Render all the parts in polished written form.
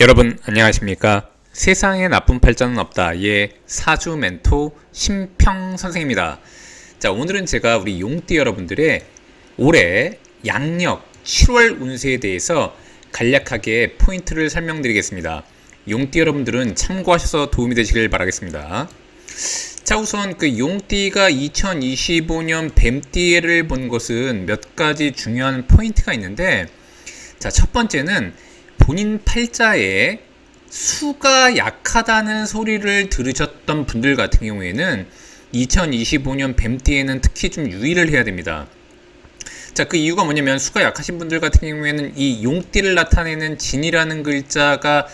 여러분 안녕하십니까? 세상에 나쁜 팔자는 없다의 사주 멘토 심평 선생입니다. 자, 오늘은 제가 우리 용띠 여러분들의 올해 양력 7월 운세에 대해서 간략하게 포인트를 설명드리겠습니다. 용띠 여러분들은 참고하셔서 도움이 되시길 바라겠습니다. 자, 우선 그 용띠가 2025년 뱀띠해를 본 것은 몇 가지 중요한 포인트가 있는데, 자, 첫 번째는 본인 팔자에 수가 약하다는 소리를 들으셨던 분들 같은 경우에는 2025년 뱀띠에는 특히 좀 유의를 해야 됩니다. 자, 그 이유가 뭐냐면 수가 약하신 분들 같은 경우에는 이 용띠를 나타내는 진이라는 글자가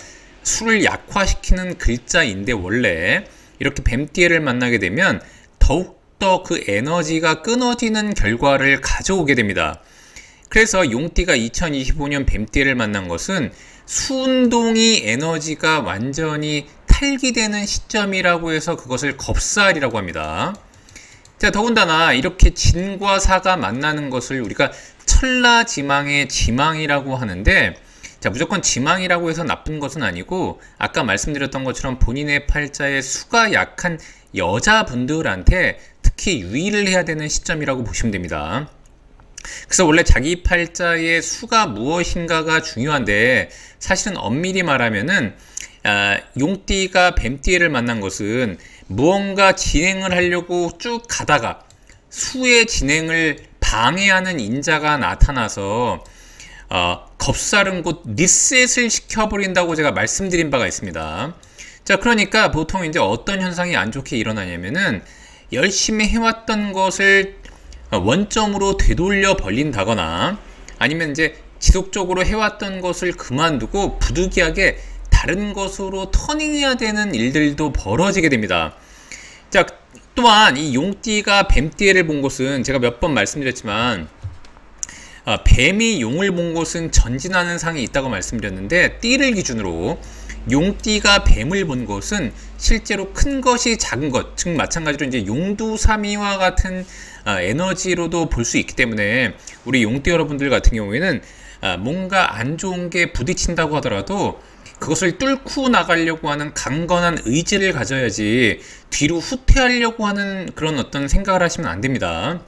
수를 약화시키는 글자인데, 원래 이렇게 뱀띠해를 만나게 되면 더욱더 그 에너지가 끊어지는 결과를 가져오게 됩니다. 그래서 용띠가 2025년 뱀띠해를 만난 것은 수운동이 에너지가 완전히 탈기되는 시점이라고 해서 그것을 겁살이라고 합니다. 자, 더군다나 이렇게 진과 사가 만나는 것을 우리가 천라지망의 지망이라고 하는데, 자, 무조건 지망이라고 해서 나쁜 것은 아니고, 아까 말씀드렸던 것처럼 본인의 팔자에 수가 약한 여자분들한테 특히 유의를 해야 되는 시점이라고 보시면 됩니다. 그래서 원래 자기 팔자의 수가 무엇인가가 중요한데, 사실은 엄밀히 말하면은 용띠가 뱀띠해를 만난 것은 무언가 진행을 하려고 쭉 가다가 수의 진행을 방해하는 인자가 나타나서 겁살은 곧 리셋을 시켜버린다고 제가 말씀드린 바가 있습니다. 자, 그러니까 보통 이제 어떤 현상이 안 좋게 일어나냐면은 열심히 해왔던 것을 원점으로 되돌려 벌린다거나, 아니면 이제 지속적으로 해왔던 것을 그만두고 부득이하게 다른 것으로 터닝해야 되는 일들도 벌어지게 됩니다. 자, 또한 이 용띠가 뱀띠해를 본 것은 제가 몇 번 말씀드렸지만, 뱀이 용을 본 것은 전진하는 상이 있다고 말씀드렸는데, 띠를 기준으로 용띠가 뱀을 본 것은 실제로 큰 것이 작은 것, 즉 마찬가지로 이제 용두사미와 같은 에너지로도 볼 수 있기 때문에, 우리 용띠 여러분들 같은 경우에는 뭔가 안 좋은 게 부딪힌다고 하더라도 그것을 뚫고 나가려고 하는 강건한 의지를 가져야지 뒤로 후퇴하려고 하는 그런 어떤 생각을 하시면 안 됩니다.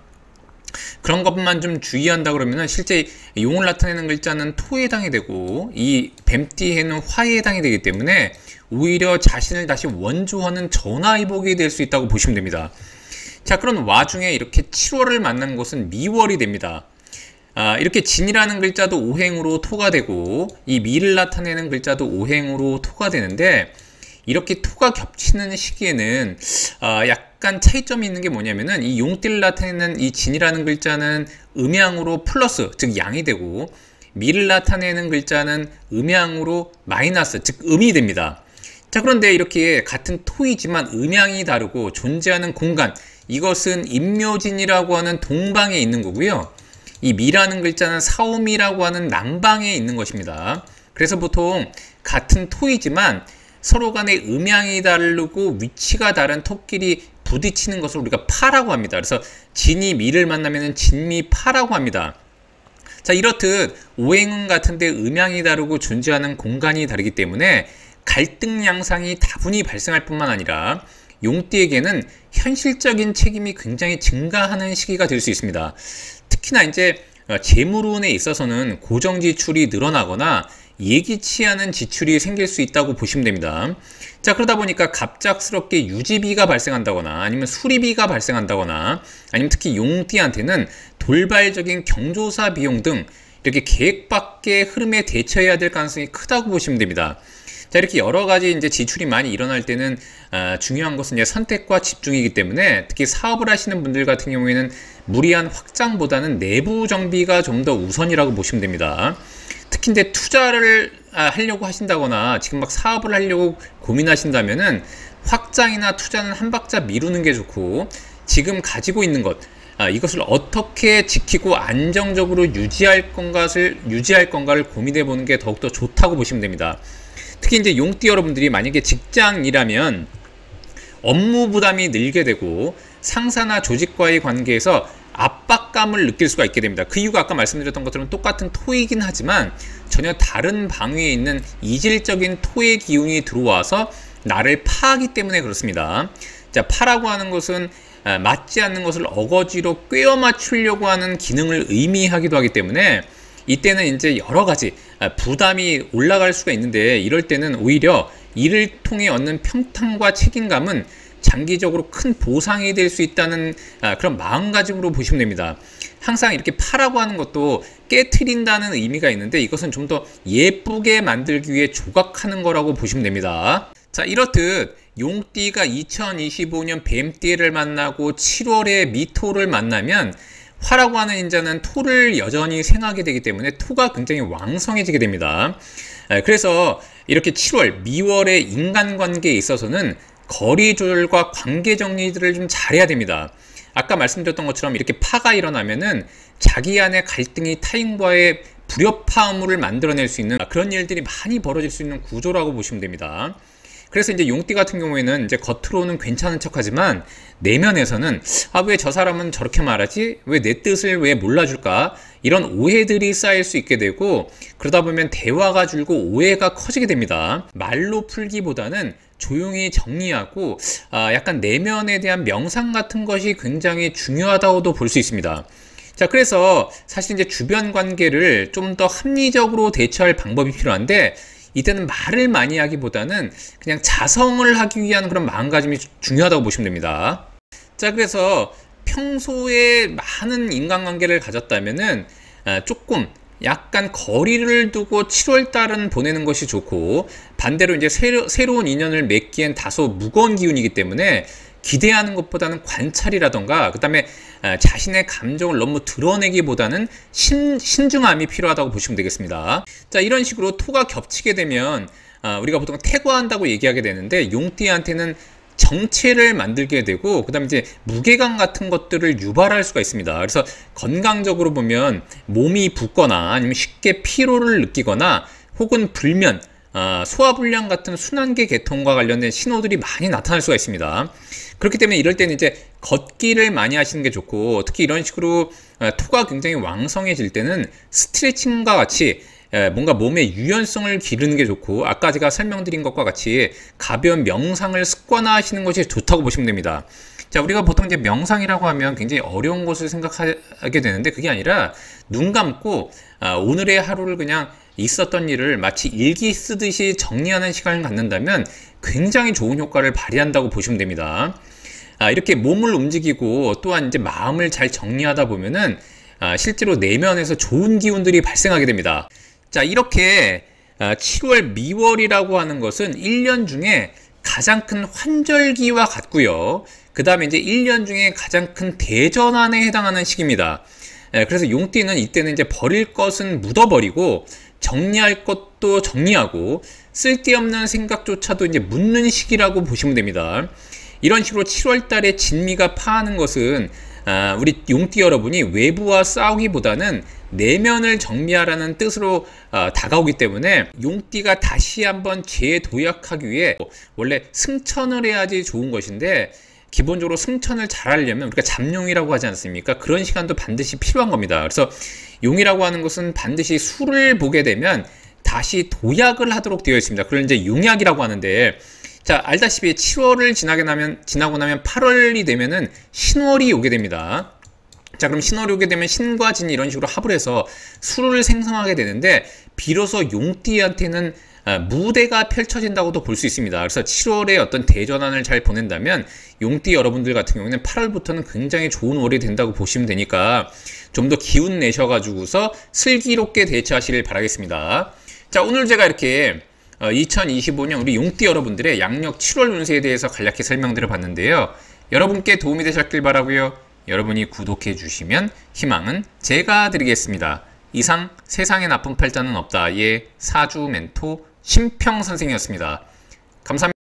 그런 것만 좀 주의한다 그러면은, 실제 용을 나타내는 글자는 토에 해당이 되고 이 뱀띠해는 화에 해당이 되기 때문에 오히려 자신을 다시 원조하는 전화위복이 될 수 있다고 보시면 됩니다. 자, 그런 와중에 이렇게 7월을 만난 것은 미월이 됩니다. 이렇게 진이라는 글자도 오행으로 토가 되고 이 미를 나타내는 글자도 오행으로 토가 되는데, 이렇게 토가 겹치는 시기에는 약간 차이점이 있는 게 뭐냐면은, 이 용띠를 나타내는 이 진이라는 글자는 음양으로 플러스, 즉 양이 되고, 미를 나타내는 글자는 음양으로 마이너스, 즉 음이 됩니다. 자, 그런데 이렇게 같은 토이지만 음양이 다르고 존재하는 공간, 이것은 임묘진이라고 하는 동방에 있는 거고요. 이 미라는 글자는 사오미라고 하는 남방에 있는 것입니다. 그래서 보통 같은 토이지만 서로 간의 음양이 다르고 위치가 다른 토끼리 부딪히는 것을 우리가 파라고 합니다. 그래서 진이 미를 만나면 진미파라고 합니다. 자, 이렇듯 오행운 같은데 음양이 다르고 존재하는 공간이 다르기 때문에 갈등 양상이 다분히 발생할 뿐만 아니라 용띠에게는 현실적인 책임이 굉장히 증가하는 시기가 될 수 있습니다. 특히나 이제 재물운에 있어서는 고정 지출이 늘어나거나 예기치 않은 지출이 생길 수 있다고 보시면 됩니다. 자, 그러다 보니까 갑작스럽게 유지비가 발생한다거나 아니면 수리비가 발생한다거나, 아니면 특히 용띠한테는 돌발적인 경조사 비용 등 이렇게 계획 밖의 흐름에 대처해야 될 가능성이 크다고 보시면 됩니다. 자, 이렇게 여러 가지 이제 지출이 많이 일어날 때는 중요한 것은 이제 선택과 집중이기 때문에, 특히 사업을 하시는 분들 같은 경우에는 무리한 확장보다는 내부 정비가 좀 더 우선이라고 보시면 됩니다. 특히 이제 투자를 하려고 하신다거나 지금 막 사업을 하려고 고민하신다면은 확장이나 투자는 한 박자 미루는 게 좋고, 지금 가지고 있는 것, 이것을 어떻게 지키고 안정적으로 유지할 건가를 고민해 보는 게 더욱더 좋다고 보시면 됩니다. 특히 이제 용띠 여러분들이 만약에 직장이라면 업무 부담이 늘게 되고 상사나 조직과의 관계에서 압박감을 느낄 수가 있게 됩니다. 그 이유가 아까 말씀드렸던 것처럼 똑같은 토이긴 하지만 전혀 다른 방위에 있는 이질적인 토의 기운이 들어와서 나를 파하기 때문에 그렇습니다. 자, 파라고 하는 것은 맞지 않는 것을 어거지로 꿰어 맞추려고 하는 기능을 의미하기도 하기 때문에 이때는 이제 여러 가지 부담이 올라갈 수가 있는데, 이럴 때는 오히려 이를 통해 얻는 평탄과 책임감은 장기적으로 큰 보상이 될 수 있다는 그런 마음가짐으로 보시면 됩니다. 항상 이렇게 파라고 하는 것도 깨트린다는 의미가 있는데, 이것은 좀 더 예쁘게 만들기 위해 조각하는 거라고 보시면 됩니다. 자, 이렇듯 용띠가 2025년 뱀띠를 만나고 7월에 미토를 만나면 화라고 하는 인자는 토를 여전히 생하게 되기 때문에 토가 굉장히 왕성해지게 됩니다. 그래서 이렇게 7월, 미월의 인간관계에 있어서는 거리 조절과 관계 정리들을 좀 잘해야 됩니다. 아까 말씀드렸던 것처럼 이렇게 파가 일어나면은 자기 안에 갈등이 타인과의 불협화음을 만들어낼 수 있는 그런 일들이 많이 벌어질 수 있는 구조라고 보시면 됩니다. 그래서 이제 용띠 같은 경우에는 이제 겉으로는 괜찮은 척하지만 내면에서는 왜 저 사람은 저렇게 말하지? 왜 내 뜻을 왜 몰라줄까? 이런 오해들이 쌓일 수 있게 되고, 그러다 보면 대화가 줄고 오해가 커지게 됩니다. 말로 풀기보다는 조용히 정리하고 약간 내면에 대한 명상 같은 것이 굉장히 중요하다고도 볼 수 있습니다. 자, 그래서 사실 이제 주변 관계를 좀 더 합리적으로 대처할 방법이 필요한데, 이때는 말을 많이 하기보다는 그냥 자성을 하기 위한 그런 마음가짐이 중요하다고 보시면 됩니다. 자, 그래서 평소에 많은 인간관계를 가졌다면은 조금 약간 거리를 두고 7월달은 보내는 것이 좋고, 반대로 이제 새로운 인연을 맺기엔 다소 무거운 기운이기 때문에 기대하는 것보다는 관찰이라던가, 그 다음에 자신의 감정을 너무 드러내기보다는 신중함이 필요하다고 보시면 되겠습니다. 자, 이런 식으로 토가 겹치게 되면 우리가 보통 태과한다고 얘기하게 되는데, 용띠한테는 정체를 만들게 되고, 그 다음에 이제 무게감 같은 것들을 유발할 수가 있습니다. 그래서 건강적으로 보면 몸이 붓거나 아니면 쉽게 피로를 느끼거나 혹은 불면, 소화불량 같은 순환계 계통과 관련된 신호들이 많이 나타날 수가 있습니다. 그렇기 때문에 이럴 때는 이제 걷기를 많이 하시는 게 좋고, 특히 이런 식으로 토가 굉장히 왕성해질 때는 스트레칭과 같이 뭔가 몸의 유연성을 기르는 게 좋고, 아까 제가 설명드린 것과 같이 가벼운 명상을 습관화하시는 것이 좋다고 보시면 됩니다. 자, 우리가 보통 이제 명상이라고 하면 굉장히 어려운 것을 생각하게 되는데, 그게 아니라 눈 감고 오늘의 하루를 그냥 있었던 일을 마치 일기 쓰듯이 정리하는 시간을 갖는다면 굉장히 좋은 효과를 발휘한다고 보시면 됩니다. 이렇게 몸을 움직이고 또한 이제 마음을 잘 정리하다 보면은 실제로 내면에서 좋은 기운들이 발생하게 됩니다. 자, 이렇게 7월 미월이라고 하는 것은 1년 중에 가장 큰 환절기와 같고요. 그 다음에 이제 1년 중에 가장 큰 대전환에 해당하는 시기입니다. 그래서 용띠는 이때는 이제 버릴 것은 묻어버리고, 정리할 것도 정리하고, 쓸데없는 생각조차도 이제 묻는 시기라고 보시면 됩니다. 이런 식으로 7월 달에 진미가 파하는 것은 우리 용띠 여러분이 외부와 싸우기보다는 내면을 정리하라는 뜻으로 다가오기 때문에, 용띠가 다시 한번 재도약하기 위해 원래 승천을 해야지 좋은 것인데, 기본적으로 승천을 잘 하려면 우리가 잡용이라고 하지 않습니까? 그런 시간도 반드시 필요한 겁니다. 그래서 용이라고 하는 것은 반드시 수를 보게 되면 다시 도약을 하도록 되어 있습니다. 그걸 이제 용약이라고 하는데, 자, 알다시피 7월을 지나고 나면 8월이 되면은 신월이 오게 됩니다. 자, 그럼 신월이 오게 되면 신과 진이 이런 식으로 합을 해서 수를 생성하게 되는데, 비로소 용띠한테는 무대가 펼쳐진다고도 볼 수 있습니다. 그래서 7월에 어떤 대전환을 잘 보낸다면 용띠 여러분들 같은 경우에는 8월부터는 굉장히 좋은 월이 된다고 보시면 되니까 좀 더 기운 내셔가지고서 슬기롭게 대처하시길 바라겠습니다. 자, 오늘 제가 이렇게 2025년 우리 용띠 여러분들의 양력 7월 운세에 대해서 간략히 설명드려 봤는데요. 여러분께 도움이 되셨길 바라고요. 여러분이 구독해 주시면 희망은 제가 드리겠습니다. 이상 세상에 나쁜 팔자는 없다의 사주 멘토 심평 선생이었습니다. 감사합니다.